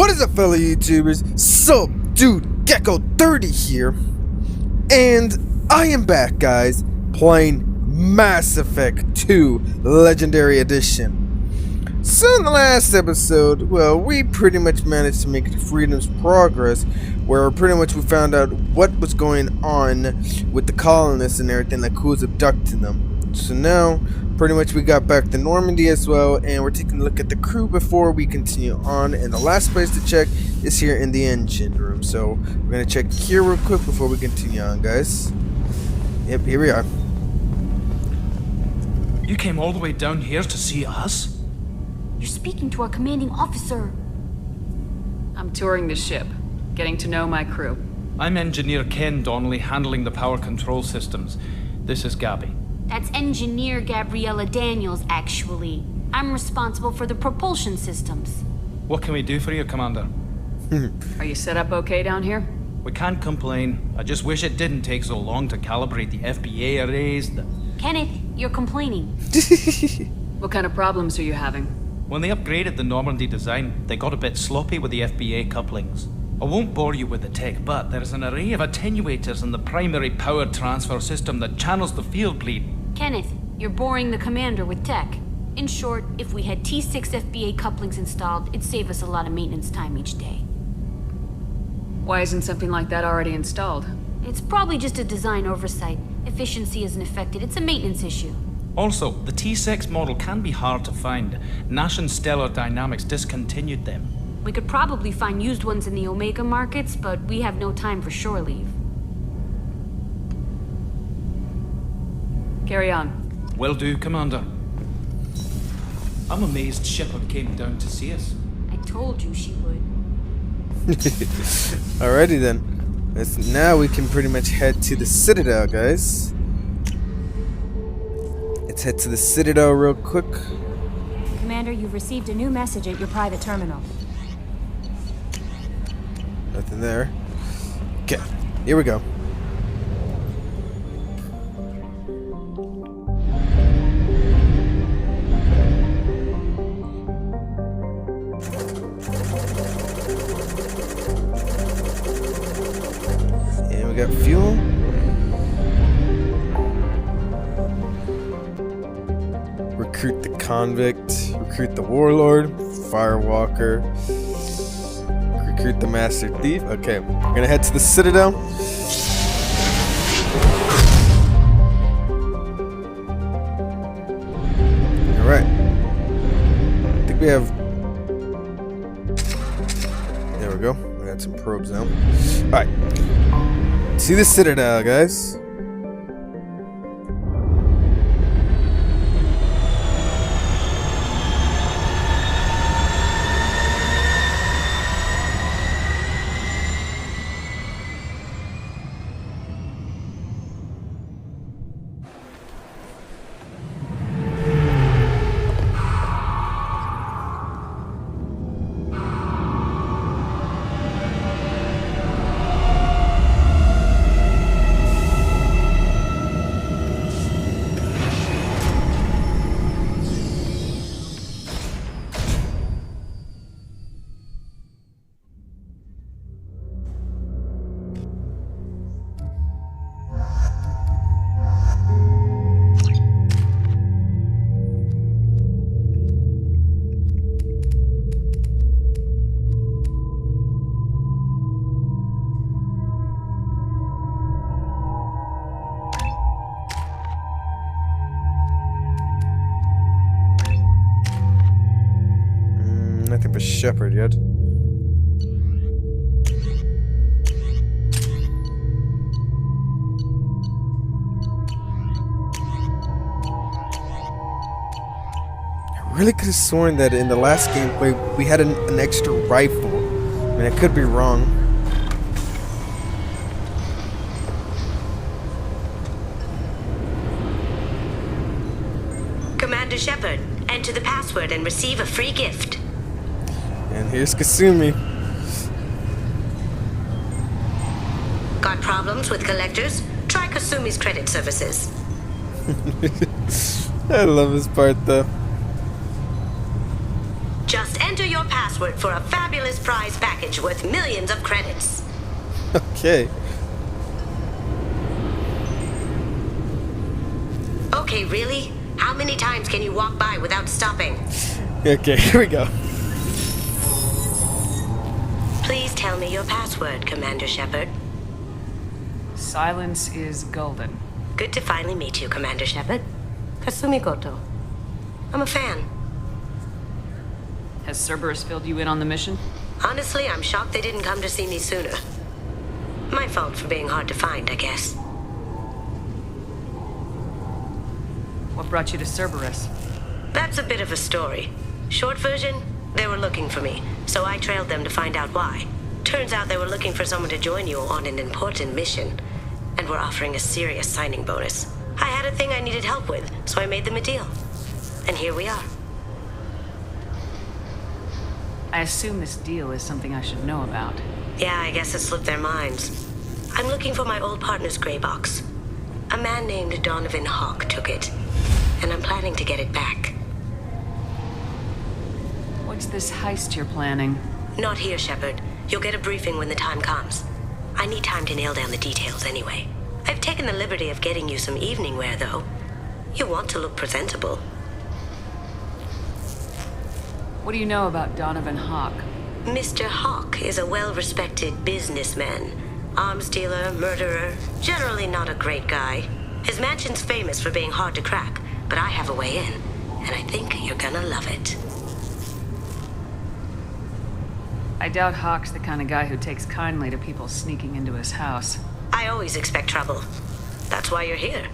What is up, fellow YouTubers? Dude Gecko 30 here, and I am back, guys, playing Mass Effect 2 Legendary Edition. So in the last episode, well, we pretty much managed to make Freedom's Progress, where pretty much we found out what was going on with the colonists and everything, like who was abducting them. So now, pretty much we got back to Normandy as well, and we're taking a look at the crew before we continue on. And the last place to check is here in the engine room. So we're gonna check here real quick before we continue on, guys. Yep, here we are. You came all the way down here to see us? You're speaking to our commanding officer. I'm touring the ship, getting to know my crew. I'm Engineer Ken Donnelly, handling the power control systems. This is Gabby. That's Engineer Gabriella Daniels, actually. I'm responsible for the propulsion systems. What can we do for you, Commander? Are you set up okay down here? We can't complain. I just wish it didn't take so long to calibrate the FBA arrays. Kenneth, you're complaining. What kind of problems are you having? When they upgraded the Normandy design, they got a bit sloppy with the FBA couplings. I won't bore you with the tech, but there's an array of attenuators in the primary power transfer system that channels the field bleed. Kenneth, you're boring the commander with tech. In short, if we had T6 FBA couplings installed, it'd save us a lot of maintenance time each day. Why isn't something like that already installed? It's probably just a design oversight. Efficiency isn't affected. It's a maintenance issue. Also, the T6 model can be hard to find. Nash and Stellar Dynamics discontinued them. We could probably find used ones in the Omega markets, but we have no time for shore leave. Carry on. Will do, Commander. I'm amazed Shepard came down to see us. I told you she would. Alrighty then. Now we can pretty much head to the Citadel, guys. Let's head to the Citadel real quick. Commander, you've received a new message at your private terminal. Nothing there. Okay, here we go. And we got fuel. Recruit the convict, recruit the warlord, firewalker, recruit the master thief. Okay, we're gonna head to the Citadel. Alright. I think we have... There we go. We got some probes now. Alright. See the Citadel, guys. Nothing but Shepard yet. I really could have sworn that in the last gameplay we had an extra rifle. I mean, I could be wrong. Commander Shepard, enter the password and receive a free gift. And here's Kasumi. Got problems with collectors? Try Kasumi's credit services. I love this part though. Just enter your password password for a fabulous prize package worth millions of credits. Okay. Okay, really? How many times can you walk by without stopping? Okay, here we go. Please tell me your password, Commander Shepard. Silence is golden. Good to finally meet you, Commander Shepard. Kasumi Goto. I'm a fan. Has Cerberus filled you in on the mission? Honestly, I'm shocked they didn't come to see me sooner. My fault for being hard to find, I guess. What brought you to Cerberus? That's a bit of a story. Short version, they were looking for me, so I trailed them to find out why. Turns out they were looking for someone to join you on an important mission, and were offering a serious signing bonus. I had a thing I needed help with, so I made them a deal. And here we are. I assume this deal is something I should know about. Yeah, I guess it slipped their minds. I'm looking for my old partner's gray box. A man named Donovan Hawk took it, and I'm planning to get it back. What's this heist you're planning? Not here, Shepard. You'll get a briefing when the time comes. I need time to nail down the details anyway. I've taken the liberty of getting you some evening wear, though. You want to look presentable. What do you know about Donovan Hawk? Mr. Hawk is a well-respected businessman. Arms dealer, murderer, generally not a great guy. His mansion's famous for being hard to crack, but I have a way in, and I think you're gonna love it. I doubt Hawk's the kind of guy who takes kindly to people sneaking into his house. I always expect trouble. That's why you're here.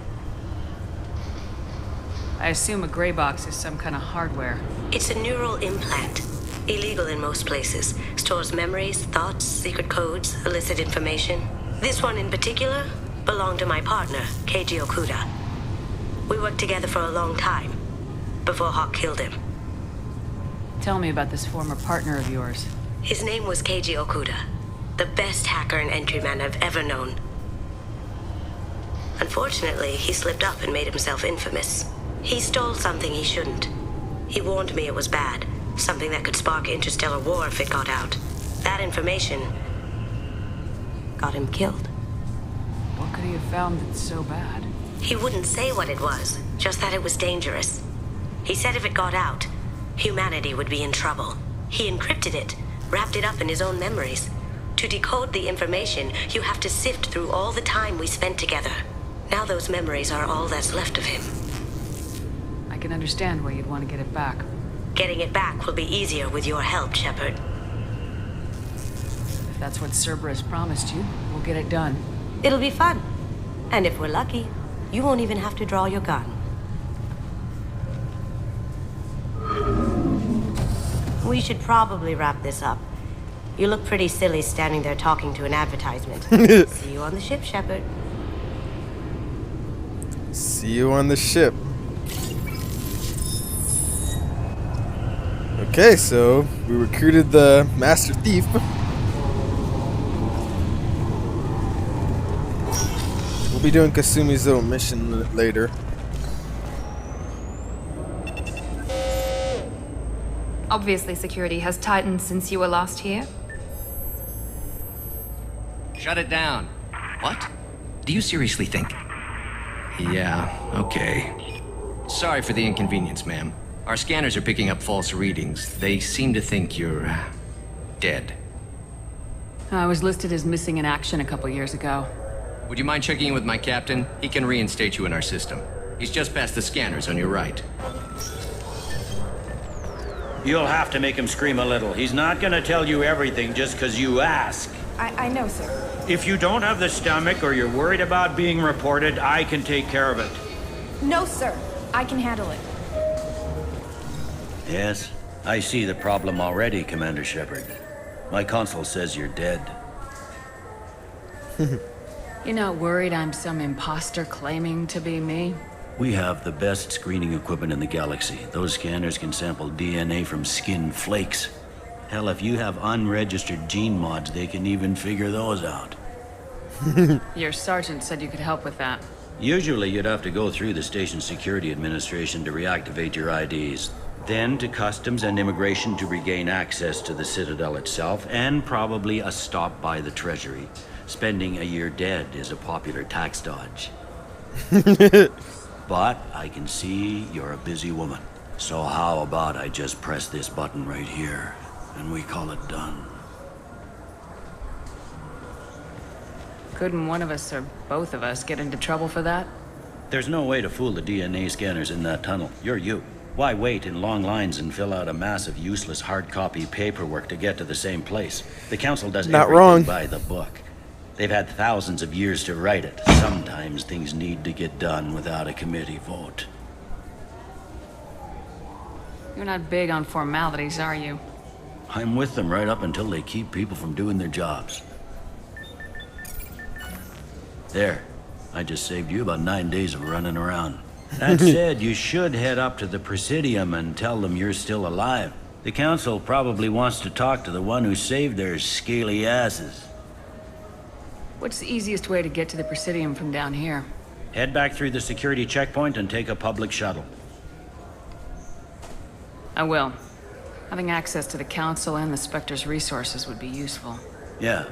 I assume a gray box is some kind of hardware. It's a neural implant. Illegal in most places. Stores memories, thoughts, secret codes, illicit information. This one in particular belonged to my partner, Keiji Okuda. We worked together for a long time, before Hawk killed him. Tell me about this former partner of yours. His name was Keiji Okuda, the best hacker and entryman I've ever known. Unfortunately, he slipped up and made himself infamous. He stole something he shouldn't. He warned me it was bad, something that could spark interstellar war if it got out. That information got him killed. What could he have found that's so bad? He wouldn't say what it was, just that it was dangerous. He said if it got out, humanity would be in trouble. He encrypted it, wrapped it up in his own memories. To decode the information, you have to sift through all the time we spent together. Now those memories are all that's left of him. I can understand why you'd want to get it back. Getting it back will be easier with your help, Shepard. If that's what Cerberus promised you, we'll get it done. It'll be fun. And if we're lucky, you won't even have to draw your gun. We should probably wrap this up. You look pretty silly standing there talking to an advertisement. See you on the ship, Shepard. See you on the ship. Okay, so we recruited the Master Thief. We'll be doing Kasumi's little mission later. Obviously, security has tightened since you were last here. Shut it down. What? Do you seriously think? Yeah, okay. Sorry for the inconvenience, ma'am. Our scanners are picking up false readings. They seem to think you're dead. I was listed as missing in action a couple years ago. Would you mind checking in with my captain? He can reinstate you in our system. He's just past the scanners on your right. You'll have to make him scream a little. He's not gonna tell you everything just because you ask. I know, sir. If you don't have the stomach or you're worried about being reported, I can take care of it. No, sir. I can handle it. Yes, I see the problem already, Commander Shepard. My console says you're dead. You're not worried I'm some imposter claiming to be me? We have the best screening equipment in the galaxy. Those scanners can sample DNA from skin flakes. Hell, if you have unregistered gene mods, they can even figure those out. Your sergeant said you could help with that. Usually you'd have to go through the station security administration to reactivate your IDs. then to Customs and Immigration to regain access to the Citadel itself, and probably a stop by the Treasury. Spending a year dead is a popular tax dodge. But I can see you're a busy woman. So how about I just press this button right here, and we call it done? Couldn't one of us or both of us get into trouble for that? There's no way to fool the DNA scanners in that tunnel. You're you. Why wait in long lines and fill out a massive, useless hard copy paperwork to get to the same place? The Council does Not everything wrong. by the book. They've had thousands of years to write it. Sometimes things need to get done without a committee vote. You're not big on formalities, are you? I'm with them right up until they keep people from doing their jobs. There. I just saved you about 9 days of running around. That said, you should head up to the Presidium and tell them you're still alive. The Council probably wants to talk to the one who saved their scaly asses. What's the easiest way to get to the Presidium from down here? Head back through the security checkpoint and take a public shuttle. I will. Having access to the Council and the Spectre's resources would be useful. Yeah.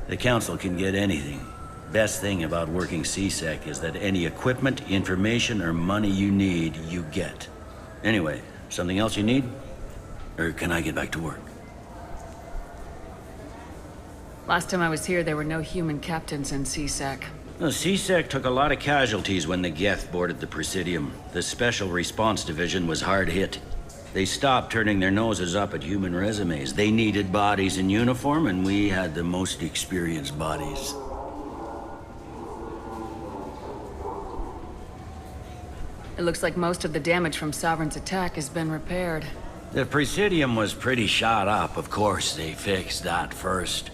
The Council can get anything. Best thing about working CSEC is that any equipment, information, or money you need, you get. Anyway, something else you need? Or can I get back to work? Last time I was here, there were no human captains in CSEC. No, CSEC took a lot of casualties when the Geth boarded the Presidium. The Special Response Division was hard hit. They stopped turning their noses up at human resumes. They needed bodies in uniform, and we had the most experienced bodies. It looks like most of the damage from Sovereign's attack has been repaired. The Presidium was pretty shot up. Of course, they fixed that first.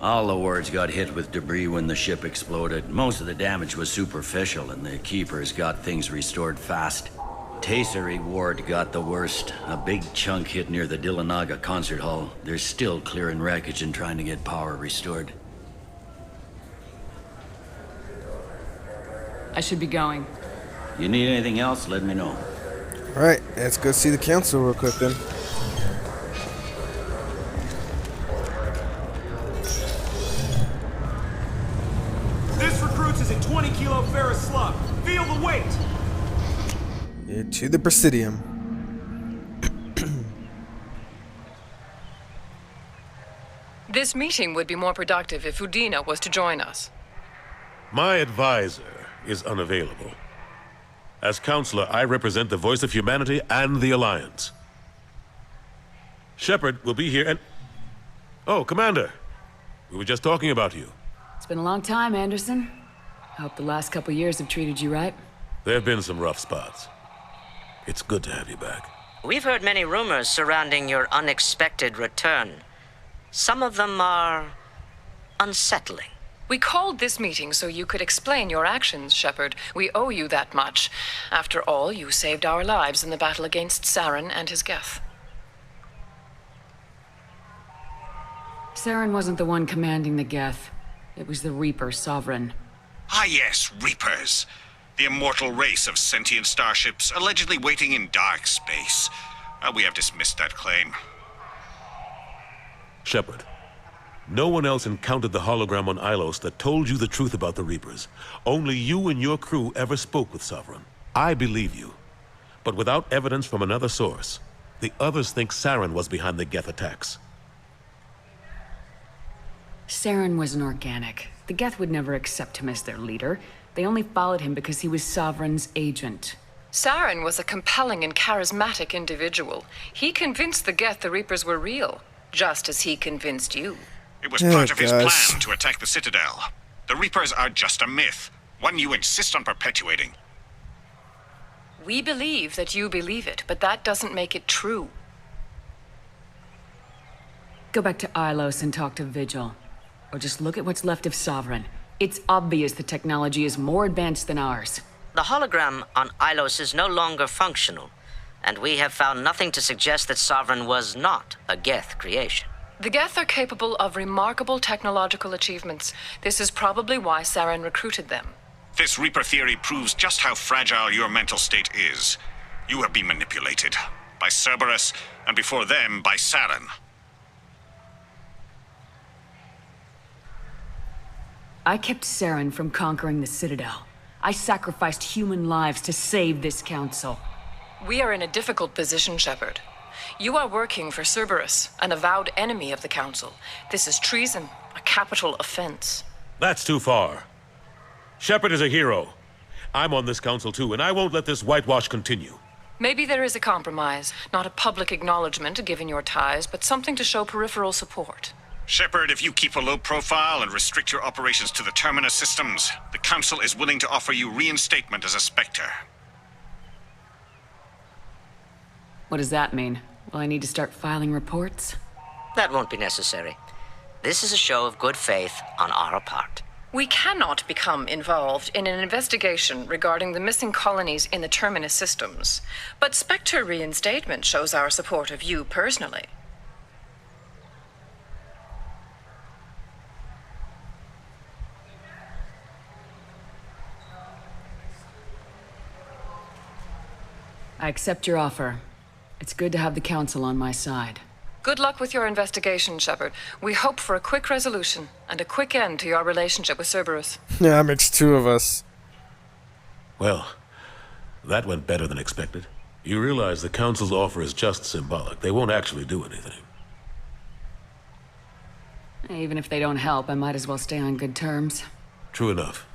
All the wards got hit with debris when the ship exploded. Most of the damage was superficial, and the Keepers got things restored fast. Tasery Ward got the worst. A big chunk hit near the Dillanaga concert hall. They're still clearing wreckage and trying to get power restored. I should be going. You need anything else, let me know. Alright, let's go see the Council real quick then. This recruits is a 20-kilo ferrous slug. Feel the weight! Yeah, to the Presidium. This meeting would be more productive if Udina was to join us. My advisor is unavailable. As counselor, I represent the voice of humanity and the Alliance. Shepard will be here and... Oh, Commander. We were just talking about you. It's been a long time, Anderson. I hope the last couple years have treated you right. There have been some rough spots. It's good to have you back. We've heard many rumors surrounding your unexpected return. Some of them are unsettling. We called this meeting so you could explain your actions, Shepard. We owe you that much. After all, you saved our lives in the battle against Saren and his Geth. Saren wasn't the one commanding the Geth. It was the Reaper Sovereign. Ah yes, Reapers. The immortal race of sentient starships allegedly waiting in dark space. We have dismissed that claim. Shepard, no one else encountered the hologram on Ilos that told you the truth about the Reapers. Only you and your crew ever spoke with Sovereign. I believe you. But without evidence from another source, the others think Saren was behind the Geth attacks. Saren was an organic. The Geth would never accept him as their leader. They only followed him because he was Sovereign's agent. Saren was a compelling and charismatic individual. He convinced the Geth the Reapers were real, just as he convinced you. It was part of his plan to attack the Citadel. The Reapers are just a myth, one you insist on perpetuating. We believe that you believe it, but that doesn't make it true. Go back to Ilos and talk to Vigil. Or just look at what's left of Sovereign. It's obvious the technology is more advanced than ours. The hologram on Ilos is no longer functional, and we have found nothing to suggest that Sovereign was not a Geth creation. The Geth are capable of remarkable technological achievements. This is probably why Saren recruited them. This Reaper theory proves just how fragile your mental state is. You have been manipulated. by Cerberus, and before them by Saren. I kept Saren from conquering the Citadel. I sacrificed human lives to save this council. We are in a difficult position, Shepard. You are working for Cerberus, an avowed enemy of the Council. This is treason, a capital offense. That's too far. Shepard is a hero. I'm on this council too, and I won't let this whitewash continue. Maybe there is a compromise. Not a public acknowledgement given your ties, but something to show peripheral support. Shepard, if you keep a low profile and restrict your operations to the Terminus systems, the Council is willing to offer you reinstatement as a Spectre. What does that mean? Will I need to start filing reports? That won't be necessary. This is a show of good faith on our part. We cannot become involved in an investigation regarding the missing colonies in the Terminus systems, but Spectre reinstatement shows our support of you personally. I accept your offer. It's good to have the Council on my side. Good luck with your investigation, Shepard. We hope for a quick resolution and a quick end to your relationship with Cerberus. Yeah, that makes two of us. Well, that went better than expected. You realize the Council's offer is just symbolic. They won't actually do anything. Even if they don't help, I might as well stay on good terms. True enough.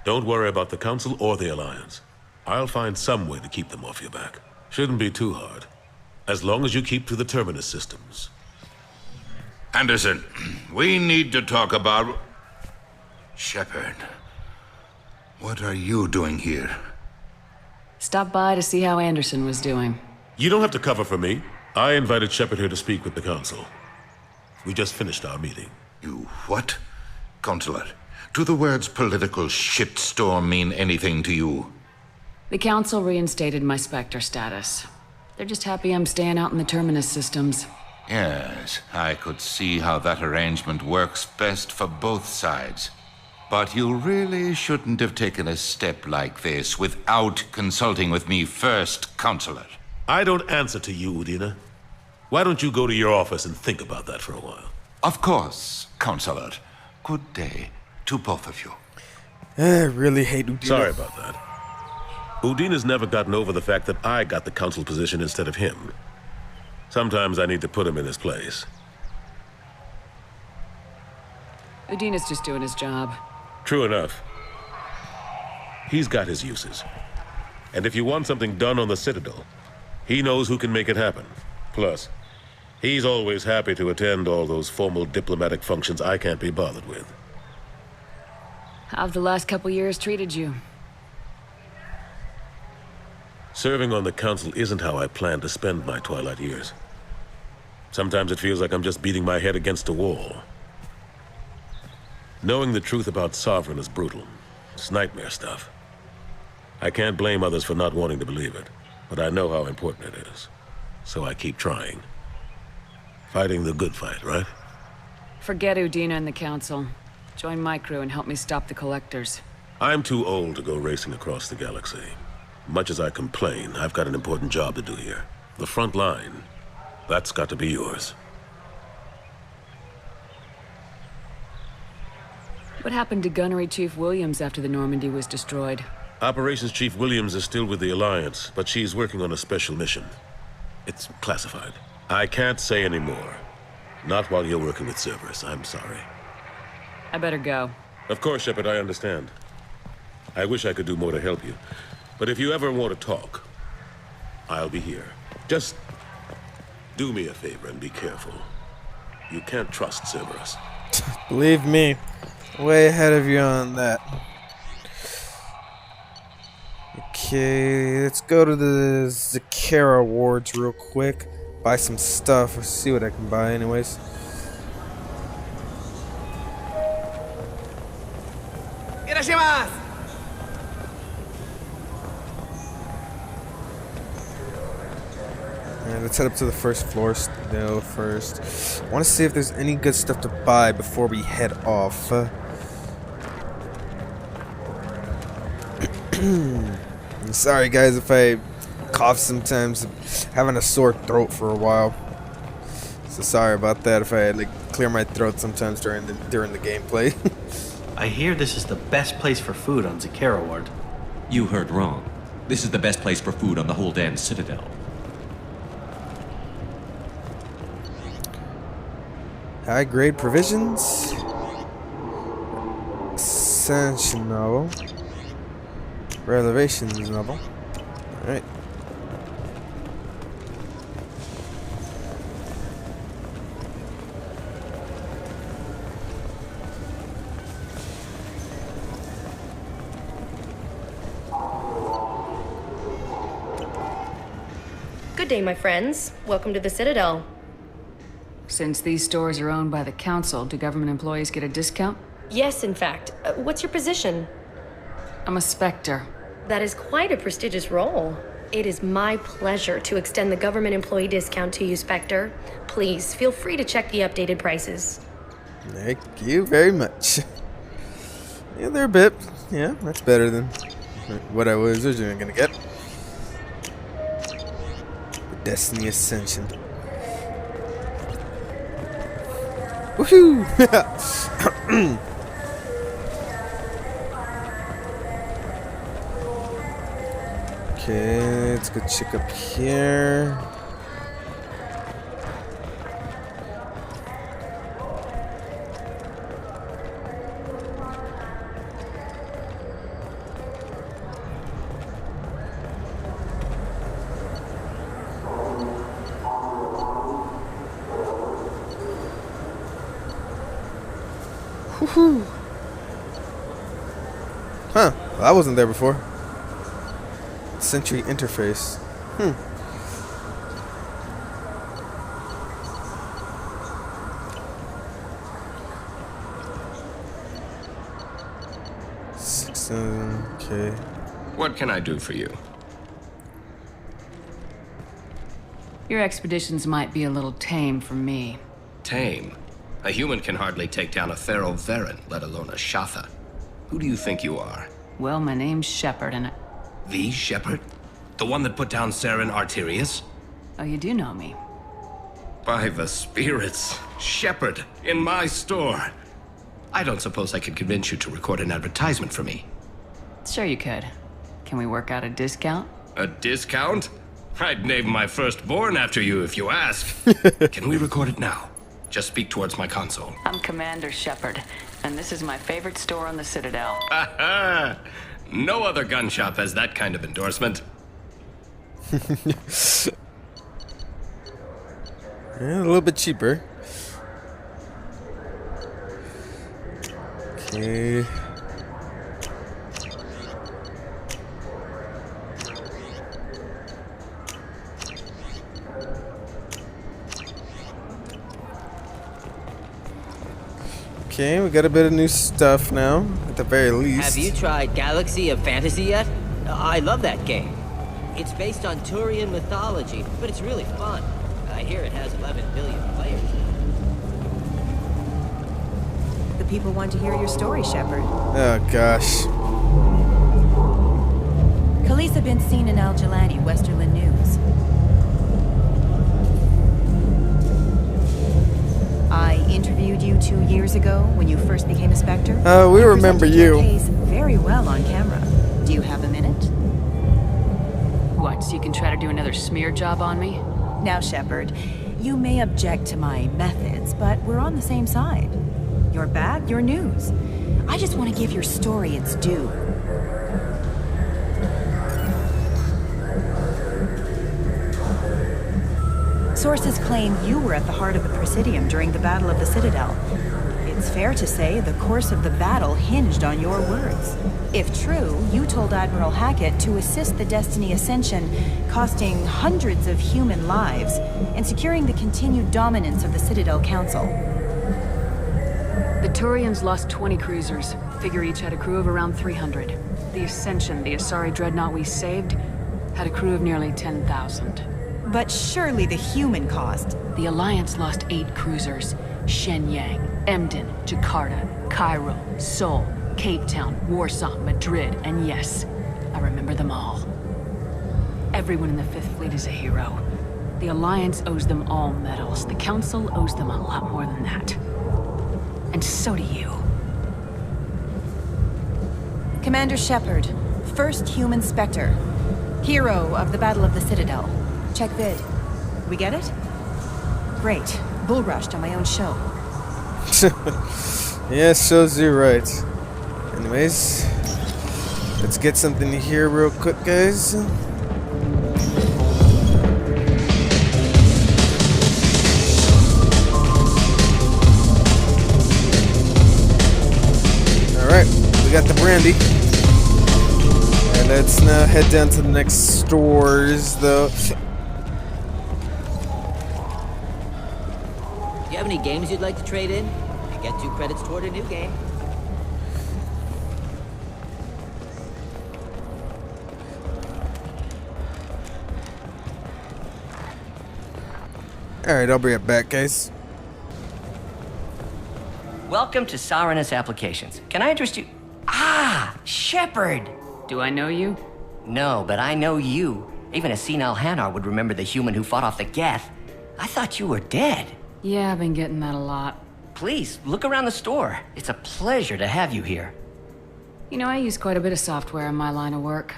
Don't worry about the Council or the Alliance. I'll find some way to keep them off your back. Shouldn't be too hard. As long as you keep to the Terminus systems. Anderson, we need to talk about... Shepard. What are you doing here? Stop by to see how Anderson was doing. You don't have to cover for me. I invited Shepard here to speak with the Council. We just finished our meeting. You what? Consular, do the words political shitstorm mean anything to you? The Council reinstated my Spectre status. They're just happy I'm staying out in the Terminus systems. Yes, I could see how that arrangement works best for both sides. But you really shouldn't have taken a step like this without consulting with me first, Consular. I don't answer to you, Udina. Why don't you go to your office and think about that for a while? Of course, Consular. Good day to both of you. I really hate Udina. Sorry about that. Udina's never gotten over the fact that I got the Council position instead of him. Sometimes I need to put him in his place. Udina's just doing his job. True enough. He's got his uses. And if you want something done on the Citadel, he knows who can make it happen. Plus, he's always happy to attend all those formal diplomatic functions I can't be bothered with. How've the last couple years treated you? Serving on the Council isn't how I plan to spend my twilight years. Sometimes it feels like I'm just beating my head against a wall. Knowing the truth about Sovereign is brutal. It's nightmare stuff. I can't blame others for not wanting to believe it, but I know how important it is. So I keep trying. Fighting the good fight, right? Forget Udina and the Council. Join my crew and help me stop the Collectors. I'm too old to go racing across the galaxy. Much as I complain, I've got an important job to do here. The front line. That's got to be yours. What happened to Gunnery Chief Williams after the Normandy was destroyed? Operations Chief Williams is still with the Alliance, but she's working on a special mission. It's classified. I can't say any more. Not while you're working with Cerberus, I'm sorry. I better go. Of course, Shepard, I understand. I wish I could do more to help you. But if you ever want to talk, I'll be here. Just do me a favor and be careful. You can't trust Cerberus. Believe me, way ahead of you on that. Okay, let's go to the Zakara wards real quick. Buy some stuff. Let's see what I can buy anyways. Alright, let's head up to the first floor still first. I want to see if there's any good stuff to buy before we head off. Sorry guys if I cough sometimes, having a sore throat for a while. So sorry about that if I had to clear my throat sometimes during the gameplay. I hear this is the best place for food on Zakera Ward. You heard wrong. This is the best place for food on the whole damn Citadel. High-grade provisions. Ascension novel. Revelations novel. Alright. Good day, my friends. Welcome to the Citadel. Since these stores are owned by the Council, do government employees get a discount? Yes, in fact. What's your position? I'm a Spectre. That is quite a prestigious role. It is my pleasure to extend the government employee discount to you, Spectre. Please, feel free to check the updated prices. Thank you very much. Yeah, they're a bit. Yeah, that's better than what I was originally gonna get. Destiny Ascension. Woohoo! Okay, let's go check up here. Woohoo! Huh, well, I wasn't there before. Sentry interface. Hmm. Okay. What can I do for you? Your expeditions might be a little tame for me. Tame? A human can hardly take down a Pharaoh Varen, let alone a Shatha. Who do you think you are? Well, my name's Shepard, and The Shepard? The one that put down Saren Arterius? Oh, you do know me. By the spirits, Shepard, in my store. I don't suppose I could convince you to record an advertisement for me. Sure you could. Can we work out a discount? A discount? I'd name my firstborn after you if you ask. Can we record it now? Just speak towards my console. I'm Commander Shepard, and this is my favorite store on the Citadel. Ha! No other gun shop has that kind of endorsement. Yeah, a little bit cheaper. Okay. Okay, we got a bit of new stuff now, at the very least. Have you tried Galaxy of Fantasy yet? I love that game. It's based on Turian mythology, but it's really fun. I hear it has 11 billion players. The people want to hear your story, Shepard. Oh, gosh. Khaleesa been seen in Al-Jalani, Westerland News. I interviewed you 2 years ago when you first became a Spectre. We remember you. Your case very well on camera. Do you have a minute? What, so you can try to do another smear job on me? Now, Shepard, you may object to my methods, but we're on the same side. Your bag, your news. I just want to give your story its due. Sources claim you were at the heart of the Presidium during the Battle of the Citadel. It's fair to say the course of the battle hinged on your words. If true, you told Admiral Hackett to assist the Destiny Ascension, costing hundreds of human lives, and securing the continued dominance of the Citadel Council. The Turians lost 20 cruisers. Figure each had a crew of around 300. The Ascension, the Asari dreadnought we saved, had a crew of nearly 10,000. But surely the human cost. The Alliance lost 8 cruisers. Shenyang, Emden, Jakarta, Cairo, Seoul, Cape Town, Warsaw, Madrid, and yes, I remember them all. Everyone in the Fifth Fleet is a hero. The Alliance owes them all medals. The Council owes them a lot more than that. And so do you. Commander Shepard, first human Spectre. Hero of the Battle of the Citadel. Check vid. We get it? Great. Bull rushed on my own show. Yeah, shows you right. Anyways, let's get something here real quick, guys. Alright, we got the brandy. And let's now head down to the next stores, though. Do you have any games you'd like to trade in? I get 2 credits toward a new game. Alright, I'll bring it back, guys. Welcome to Sarenus Applications. Can I interest you? Ah, Shepard! Do I know you? No, but I know you. Even a senile Hanar would remember the human who fought off the Geth. I thought you were dead. Yeah, I've been getting that a lot. Please, look around the store. It's a pleasure to have you here. You know, I use quite a bit of software in my line of work.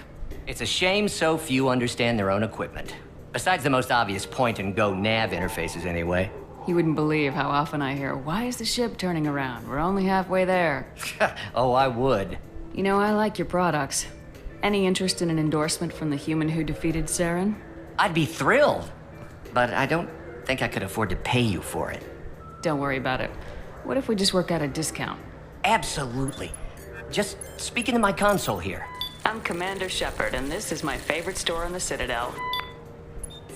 It's a shame so few understand their own equipment. Besides the most obvious point-and-go nav interfaces, anyway. You wouldn't believe how often I hear, "Why is the ship turning around? We're only halfway there." Oh, I would. You know, I like your products. Any interest in an endorsement from the human who defeated Saren? I'd be thrilled. But I don't think I could afford to pay you for it. Don't worry about it. What if we just work out a discount? Absolutely. Just speak into my console here. I'm Commander Shepard, and this is my favorite store on the Citadel.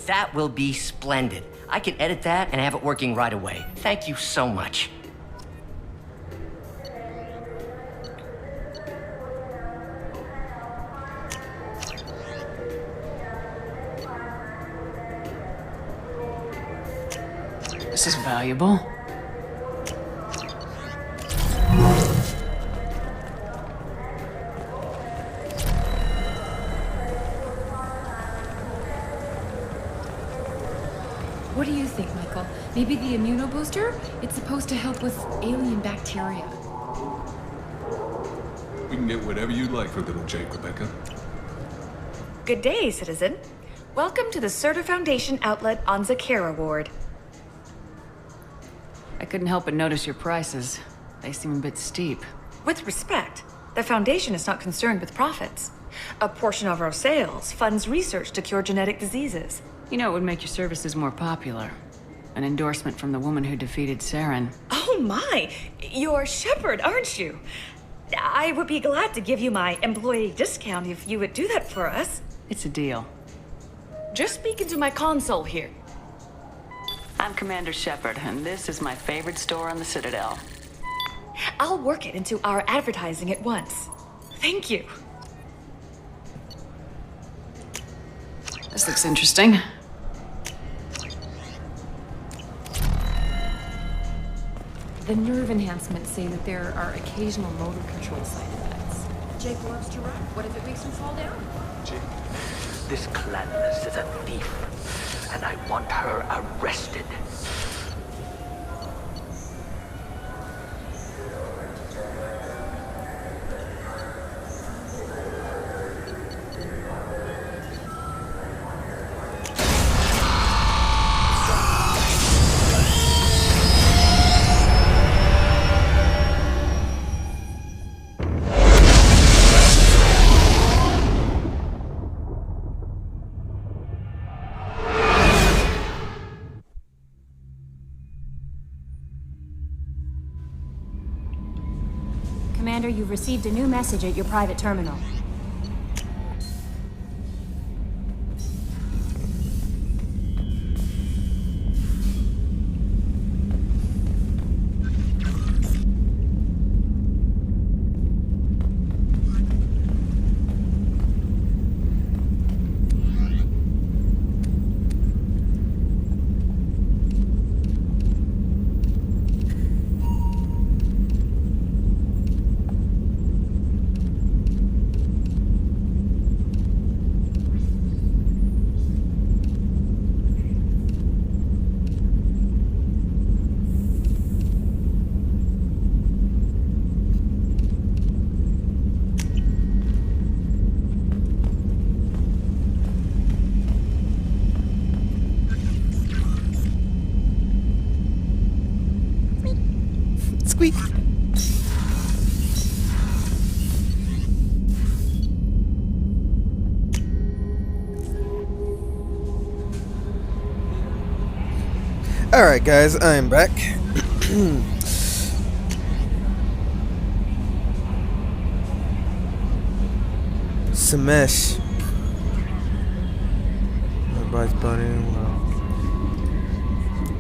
That will be splendid. I can edit that and have it working right away. Thank you so much. This is valuable. What do you think, Michael? Maybe the immunobooster? It's supposed to help with alien bacteria. We can get whatever you'd like for little Jake, Rebecca. Good day, citizen. Welcome to the Surtur Foundation outlet on Zakera Ward. I couldn't help but notice your prices. They seem a bit steep. With respect, the Foundation is not concerned with profits. A portion of our sales funds research to cure genetic diseases. You know, it would make your services more popular. An endorsement from the woman who defeated Saren. Oh my! You're Shepard, aren't you? I would be glad to give you my employee discount if you would do that for us. It's a deal. Just speak into my console here. I'm Commander Shepard, and this is my favorite store on the Citadel. I'll work it into our advertising at once. Thank you. This looks interesting. The nerve enhancements say that there are occasional motor control side effects. Jake loves to run. What if it makes him fall down? Jake, this Clannis is a thief, and I want her arrested. Commander, you've received a new message at your private terminal. Squeak. Alright guys, I'm back. Samesh. My body's burning.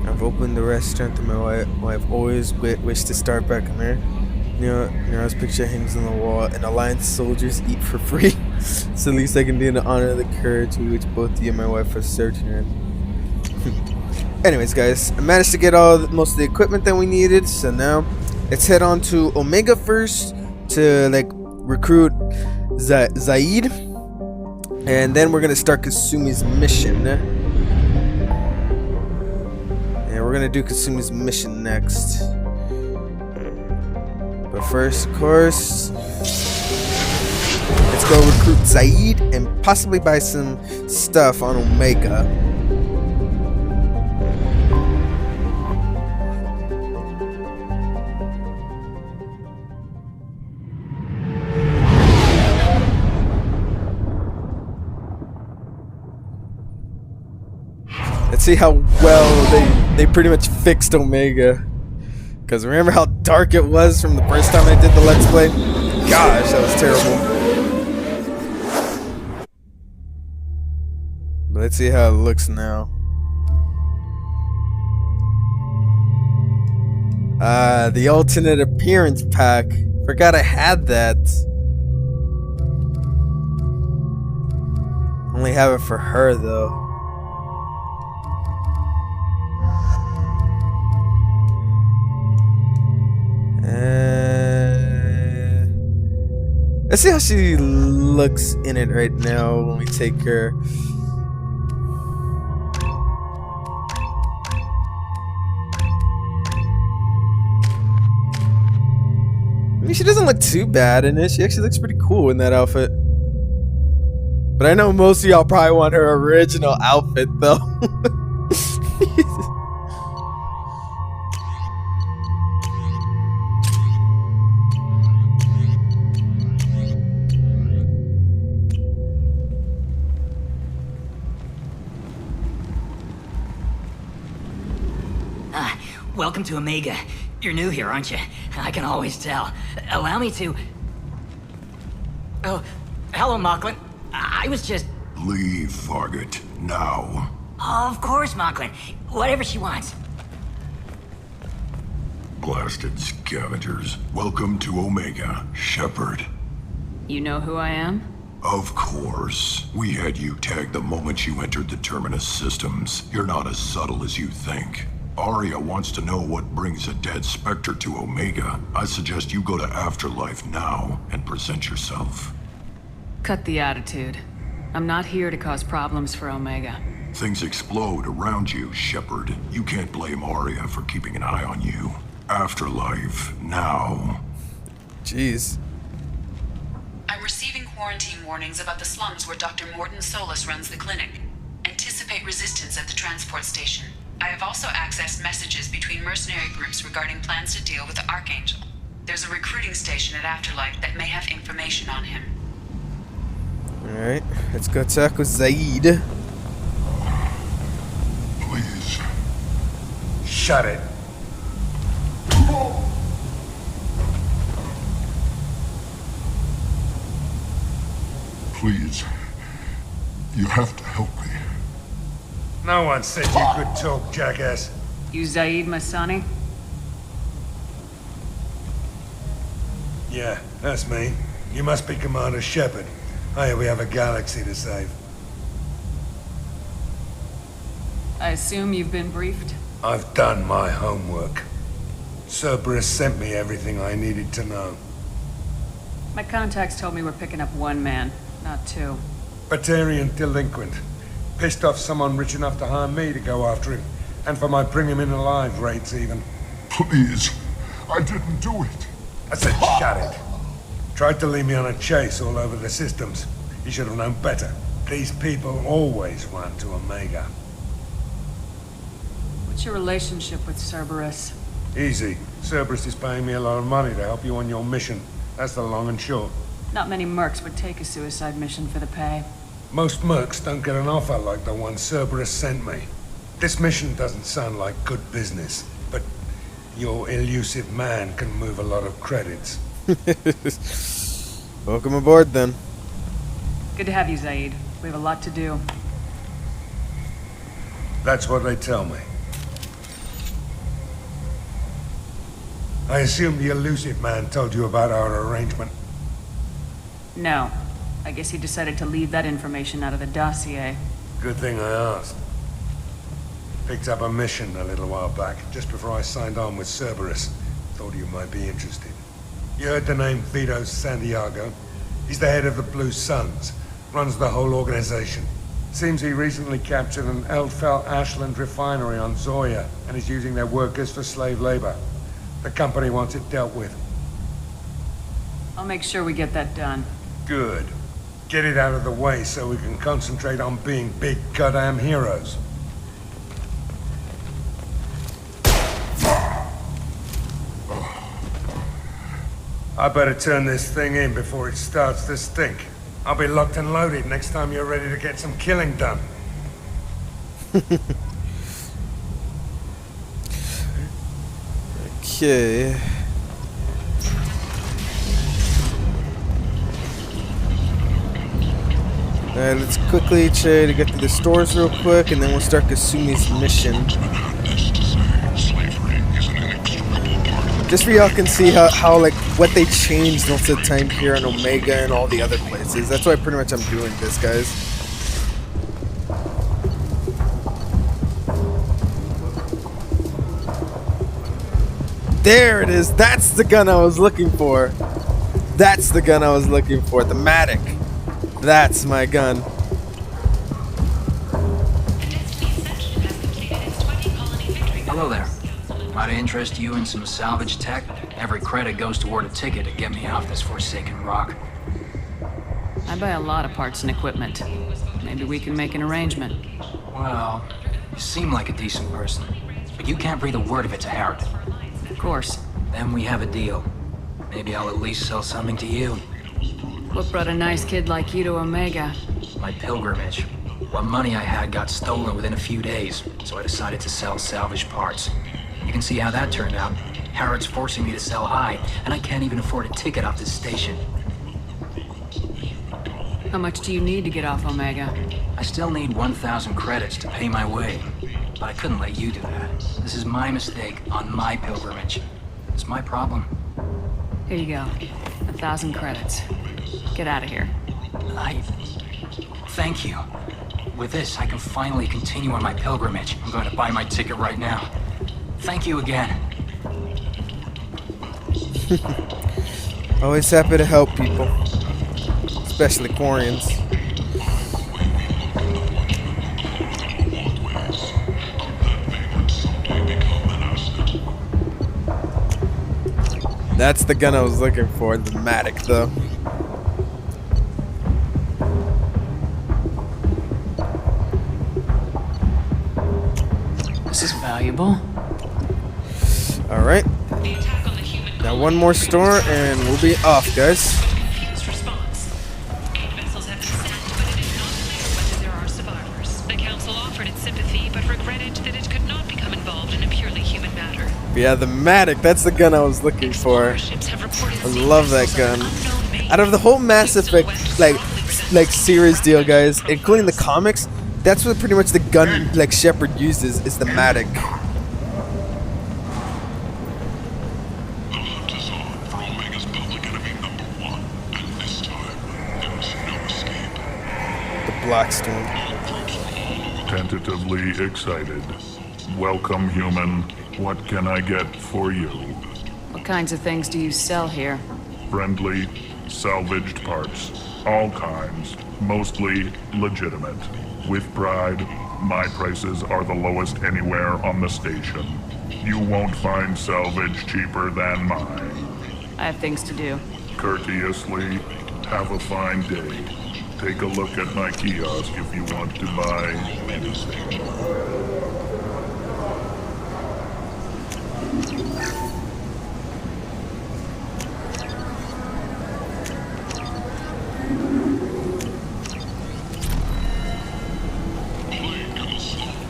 I've opened the restaurant and my wife always wished to start back in there. Nero's picture hangs on the wall, and Alliance soldiers eat for free. So at least I can do in honor of the courage with which both you and my wife are searching her. Anyways, guys, I managed to get most of the equipment that we needed. So now let's head on to Omega first to like recruit Zaid, and then we're gonna start Kasumi's mission. Yeah, we're gonna do Kasumi's mission next. But first, of course, let's go recruit Zaid and possibly buy some stuff on Omega. Let's see how well they pretty much fixed Omega. Because remember how dark it was from the first time I did the Let's Play? Gosh, that was terrible. But let's see how it looks now. The alternate appearance pack. Forgot I had that. Only have it for her though. Let's see how she looks in it right now when we take her. I mean, she doesn't look too bad in it. She actually looks pretty cool in that outfit. But I know most of y'all probably want her original outfit though. Welcome to Omega. You're new here, aren't you? I can always tell. Allow me to... Oh, hello, Mocklin. I was just... Leave, Fargate. Now. Of course, Mocklin. Whatever she wants. Blasted scavengers. Welcome to Omega, Shepard. You know who I am? Of course. We had you tagged the moment you entered the Terminus systems. You're not as subtle as you think. Arya wants to know what brings a dead Spectre to Omega. I suggest you go to Afterlife now and present yourself. Cut the attitude. I'm not here to cause problems for Omega. Things explode around you, Shepard. You can't blame Arya for keeping an eye on you. Afterlife now. Jeez. I'm receiving quarantine warnings about the slums where Dr. Morton Solus runs the clinic. Anticipate resistance at the transport station. I have also accessed messages between mercenary groups regarding plans to deal with the Archangel. There's a recruiting station at Afterlife that may have information on him. Alright, let's go talk with Zaid. Please. Shut it. Please. You have to help me. No one said you could talk, jackass. You Zaid Masani? Yeah, that's me. You must be Commander Shepard. Hey, we have a galaxy to save. I assume you've been briefed? I've done my homework. Cerberus sent me everything I needed to know. My contacts told me we're picking up one man, not two. Batarian delinquent. Pissed off someone rich enough to hire me to go after him. And for my bring him in alive rates even. Please. I didn't do it. I said shut it. Tried to lead me on a chase all over the systems. You should have known better. These people always run to Omega. What's your relationship with Cerberus? Easy. Cerberus is paying me a lot of money to help you on your mission. That's the long and short. Not many mercs would take a suicide mission for the pay. Most mercs don't get an offer like the one Cerberus sent me. This mission doesn't sound like good business, but your elusive man can move a lot of credits. Welcome aboard, then. Good to have you, Zaid. We have a lot to do. That's what they tell me. I assume the elusive man told you about our arrangement. No. I guess he decided to leave that information out of the dossier. Good thing I asked. Picked up a mission a little while back, just before I signed on with Cerberus. Thought you might be interested. You heard the name Vito Santiago? He's the head of the Blue Suns. Runs the whole organization. Seems he recently captured an Eldfell Ashland refinery on Zoya and is using their workers for slave labor. The company wants it dealt with. I'll make sure we get that done. Good. Get it out of the way so we can concentrate on being big goddamn heroes. I better turn this thing in before it starts to stink. I'll be locked and loaded next time you're ready to get some killing done. Okay. Alright, let's quickly try to get to the stores real quick, and then we'll start Kasumi's mission. Just so y'all can see how like what they changed most of the time here on Omega and all the other places. That's why pretty much I'm doing this, guys. There it is. That's the gun I was looking for. That's the gun I was looking for. The Matic. That's my gun. Hello there. Might I interest you in some salvage tech? Every credit goes toward a ticket to get me off this forsaken rock. I buy a lot of parts and equipment. Maybe we can make an arrangement. Well, you seem like a decent person, but you can't breathe a word of it to Harrod. Of course. Then we have a deal. Maybe I'll at least sell something to you. What brought a nice kid like you to Omega? My pilgrimage. What money I had got stolen within a few days, so I decided to sell salvage parts. You can see how that turned out. Harrod's forcing me to sell high, and I can't even afford a ticket off this station. How much do you need to get off Omega? I still need 1,000 credits to pay my way, but I couldn't let you do that. This is my mistake on my pilgrimage. It's my problem. Here you go. 1,000 credits. Get out of here. Thank you. With this, I can finally continue on my pilgrimage. I'm going to buy my ticket right now. Thank you again. Always happy to help people. Especially Quarians. That's the gun I was looking for, the Matic, though. This is valuable. Alright. Now one more store and we'll be off, guys. Vessels have been sent, but it is not clear whether there are survivors. The Council offered its sympathy, but regretted that it could not become involved in a purely human matter. Yeah, the Matic, that's the gun I was looking for. I love that gun. Out of the whole Mass Effect like series deal, guys, including the comics, that's what pretty much the gun like Shepard uses is the Matic. The Blackstone. Tentatively excited. Welcome, human. What can I get for you? What kinds of things do you sell here? Friendly, salvaged parts. All kinds. Mostly legitimate. With pride, my prices are the lowest anywhere on the station. You won't find salvage cheaper than mine. I have things to do. Courteously, have a fine day. Take a look at my kiosk if you want to buy anything.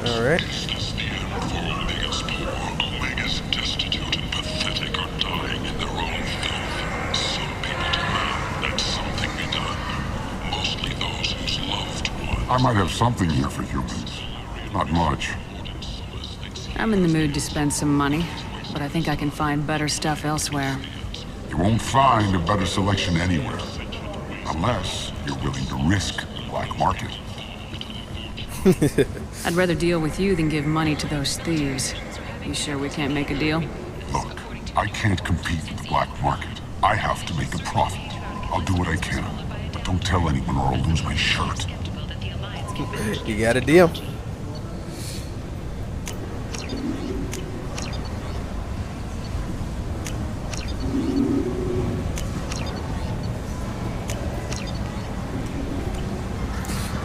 Alright. Omega's destitute and pathetic are dying in their own filth. Some people demand that something be done. Mostly those whose loved ones. I might have something here for humans. Not much. I'm in the mood to spend some money, but I think I can find better stuff elsewhere. You won't find a better selection anywhere. Unless you're willing to risk the black market. I'd rather deal with you than give money to those thieves. You sure we can't make a deal? Look, I can't compete with the black market. I have to make a profit. I'll do what I can. But don't tell anyone or I'll lose my shirt. You got a deal.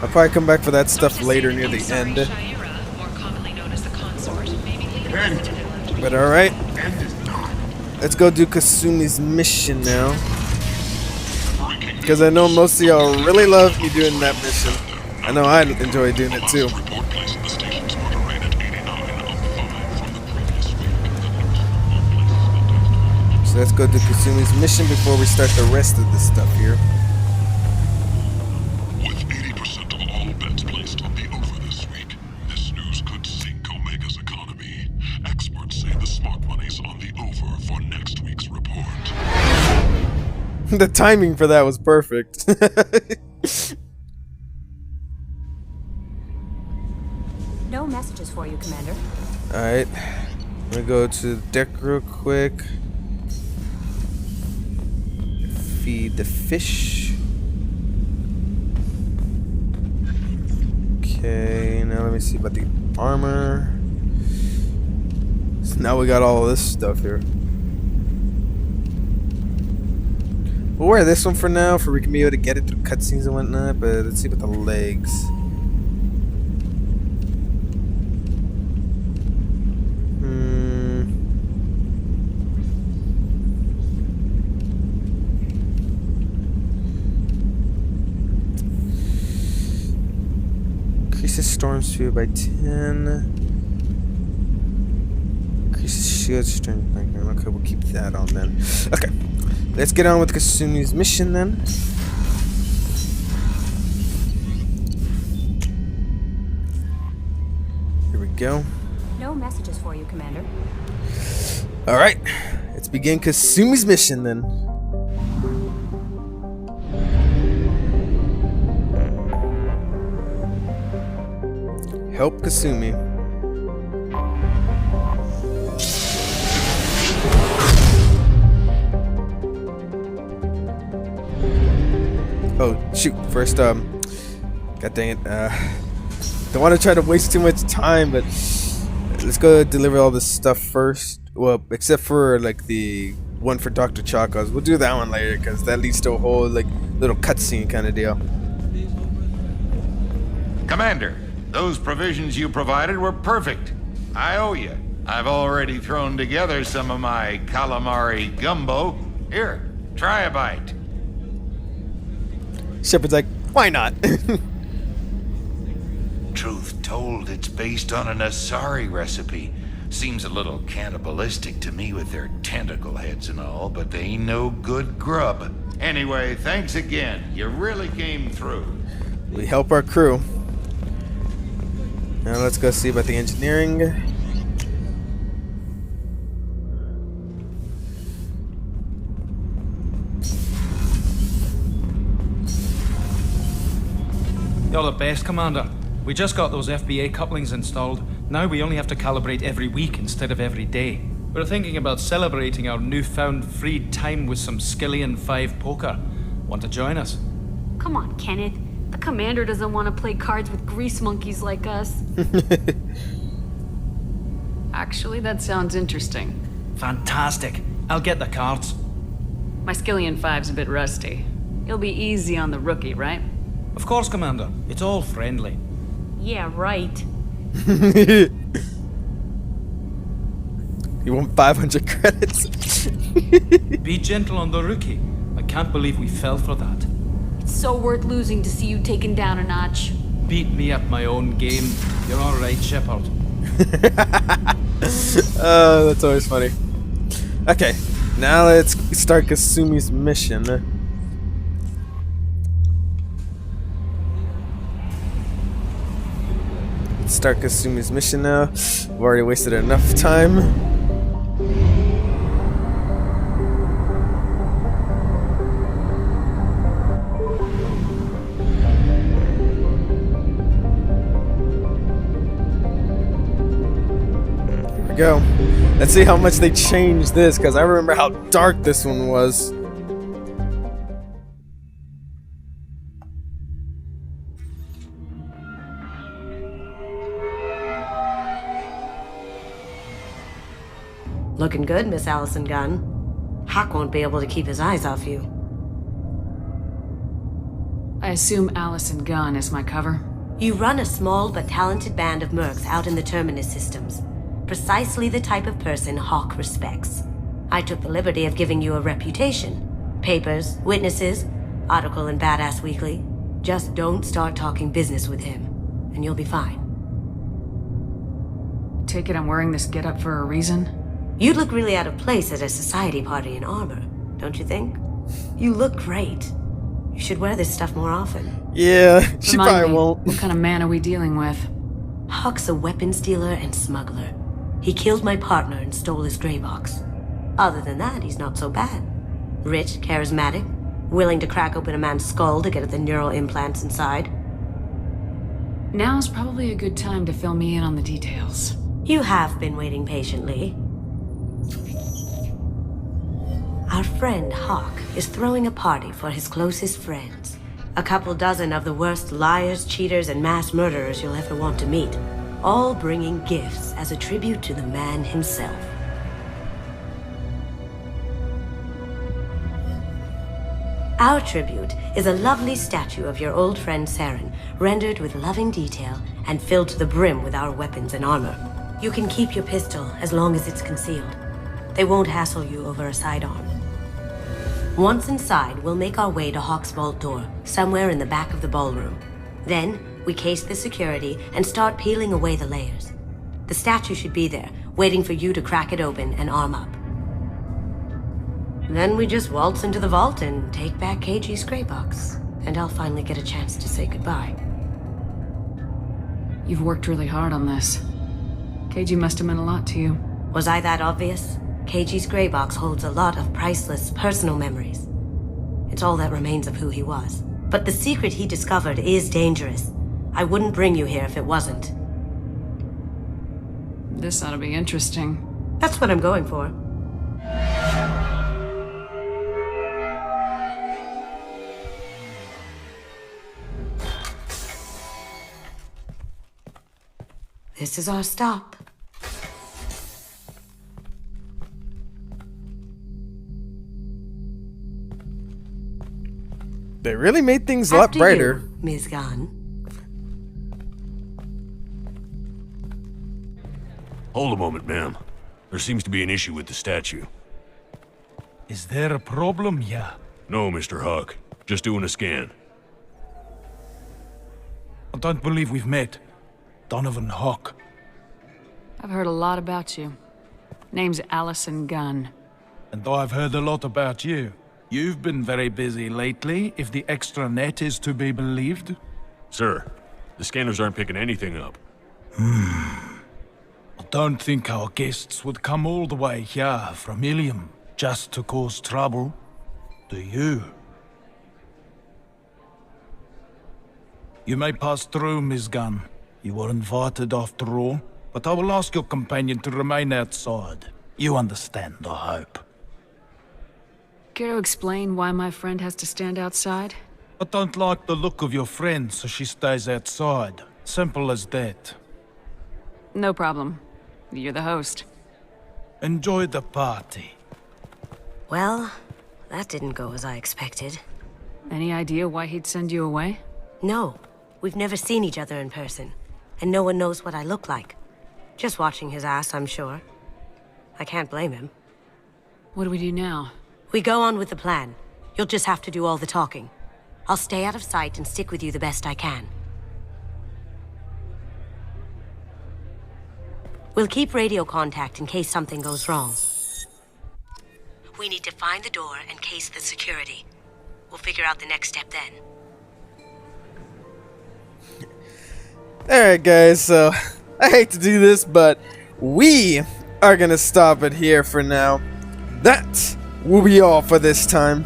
I'll probably come back for that stuff later near the end. But alright. Let's go do Kasumi's mission now. Because I know most of y'all really love me doing that mission. I know I enjoy doing it too. So let's go do Kasumi's mission before we start the rest of the stuff here. The timing for that was perfect. No messages for you, Commander. Alright. I'm gonna go to the deck real quick. Feed the fish. Okay, now let me see about the armor. So now we got all of this stuff here. We'll wear this one for now, for we can be able to get it through cutscenes and whatnot, but let's see about the legs. Increases storm speed by 10. Increases shield strength. Okay, we'll keep that on then. Okay. Let's get on with Kasumi's mission then. Here we go. No messages for you, Commander. Alright, let's begin Kasumi's mission then. Help Kasumi. Oh shoot! First, god dang it! Don't want to try to waste too much time, but let's go deliver all this stuff first. Well, except for like the one for Dr. Chakos. We'll do that one later because that leads to a whole like little cutscene kind of deal. Commander, those provisions you provided were perfect. I owe you. I've already thrown together some of my calamari gumbo. Here, try a bite. Shepard's like, why not? Truth told, it's based on an Asari recipe. Seems a little cannibalistic to me with their tentacle heads and all, but they ain't no good grub. Anyway, thanks again. You really came through. We help our crew. Now let's go see about the engineering. You're the best, Commander. We just got those FBA couplings installed. Now we only have to calibrate every week instead of every day. We're thinking about celebrating our newfound freed time with some Skillian 5 poker. Want to join us? Come on, Kenneth. The commander doesn't want to play cards with grease monkeys like us. Actually, that sounds interesting. Fantastic. I'll get the cards. My Skillian 5's a bit rusty. You'll be easy on the rookie, right? Of course, Commander. It's all friendly. Yeah, right. You want 500 credits? Be gentle on the rookie. I can't believe we fell for that. It's so worth losing to see you taken down a notch. beat me at my own game. You're all right, Shepard. Oh, that's always funny. Okay, now let's start Kasumi's mission. Let's start Kasumi's mission now. We've already wasted enough time. Go. Let's see how much they changed this, because I remember how dark this one was. Looking good, Miss Allison Gunn. Hawk won't be able to keep his eyes off you. I assume Allison Gunn is my cover? You run a small but talented band of mercs out in the Terminus systems. Precisely the type of person Hawk respects. I took the liberty of giving you a reputation. Papers, witnesses, article in Badass Weekly. Just don't start talking business with him, and you'll be fine. Take it I'm wearing this getup for a reason? You'd look really out of place at a society party in armor, don't you think? You look great. You should wear this stuff more often. Yeah, she Remind probably me, won't. What kind of man are we dealing with? Hawk's a weapons dealer and smuggler. He killed my partner and stole his gray box. Other than that, he's not so bad. Rich, charismatic, willing to crack open a man's skull to get at the neural implants inside. Now's probably a good time to fill me in on the details. You have been waiting patiently. Our friend Hawk is throwing a party for his closest friends. A couple dozen of the worst liars, cheaters, and mass murderers you'll ever want to meet. All bringing gifts as a tribute to the man himself. Our tribute is a lovely statue of your old friend Saren, rendered with loving detail and filled to the brim with our weapons and armor. You can keep your pistol as long as it's concealed. They won't hassle you over a sidearm. Once inside, we'll make our way to Hawk's vault door, somewhere in the back of the ballroom. Then, we case the security and start peeling away the layers. The statue should be there, waiting for you to crack it open and arm up. Then we just waltz into the vault and take back KG's gray box, and I'll finally get a chance to say goodbye. You've worked really hard on this. KG must have meant a lot to you. Was I that obvious? KG's gray box holds a lot of priceless personal memories. It's all that remains of who he was. But the secret he discovered is dangerous. I wouldn't bring you here if it wasn't. This ought to be interesting. That's what I'm going for. This is our stop. They really made things a lot brighter. You, Ms. Gunn. Hold a moment, ma'am. There seems to be an issue with the statue. Is there a problem here? No, Mr. Hawk. Just doing a scan. I don't believe we've met. Donovan Hawk. I've heard a lot about you. Name's Allison Gunn. And I've heard a lot about you. You've been very busy lately, if the extra net is to be believed. Sir, the scanners aren't picking anything up. I don't think our guests would come all the way here from Ilium just to cause trouble. Do you? You may pass through, Ms. Gunn. You were invited after all, but I will ask your companion to remain outside. You understand, I hope. Care to explain why my friend has to stand outside? I don't like the look of your friend, so she stays outside. Simple as that. No problem. You're the host. Enjoy the party. Well, that didn't go as I expected. Any idea why he'd send you away? No. We've never seen each other in person, and no one knows what I look like. Just watching his ass, I'm sure. I can't blame him. What do we do now? We go on with the plan. You'll just have to do all the talking. I'll stay out of sight and stick with you the best I can. We'll keep radio contact in case something goes wrong. We need to find the door and case the security. We'll figure out the next step then. Alright guys, so I hate to do this, but we are gonna stop it here for now. That will be all for this time.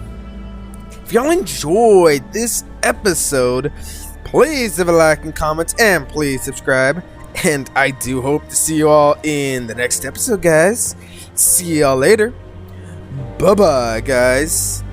If y'all enjoyed this episode, please leave a like and comment, and please subscribe. And I do hope to see you all in the next episode, guys. See y'all later. Bye-bye, guys.